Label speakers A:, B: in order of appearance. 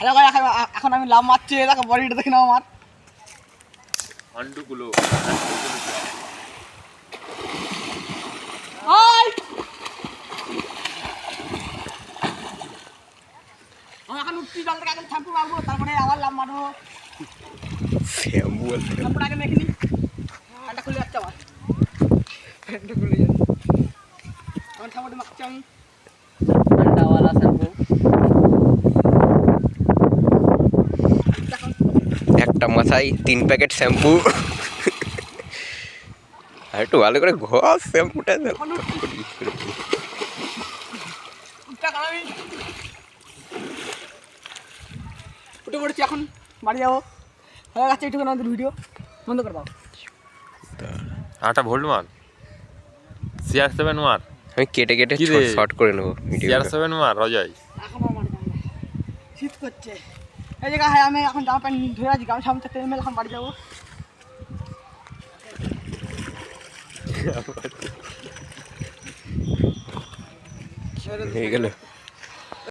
A: Hello guys, এখন আমি লাভ মারছি, দেখো বডিটা দেখে নাও আমার।
B: হান্ডুগুলো
A: ওই আমি এখন উঠছি, জল থেকে আগে শ্যাম্পু মারবো, তারপরে আবার লাভ মারবো। শ্যাম্পুটা আগে মেখে নি, প্যান্টটা খুলে যাচ্ছে আমার, প্যান্টটা খুলে যাচ্ছে। এখন শ্যাম্পুটা মাখছি আমি,
C: ঠান্ডাওয়ালা শ্যাম্পু।
D: একটা মাথায় 3 প্যাকেট শ্যাম্পু। আর একটু ভালো করে ঘষ শ্যাম্পুটা।
A: উঠে পড়েছি, এখন বাড়ি যাবো। হয়ে গেছে এইটুকু আমাদের ভিডিও, বন্ধ করে দাও।
B: 8টা ভোল্ট মার, CR7 মার,
D: আমি কেটে কেটে
B: কি রে?
D: শর্ট করে নেবো ভিডিও।
B: CR7 মার অজয়।
A: এখন আর মানে যাবো না, শীত করছে। এই জায়গা হ্যাঁ, আমি এখন জামা প্যান্ট ধরে আছি, গামছা সামনে থেকে নেমে এখন বাড়ি যাবো।
D: হয়ে গেল।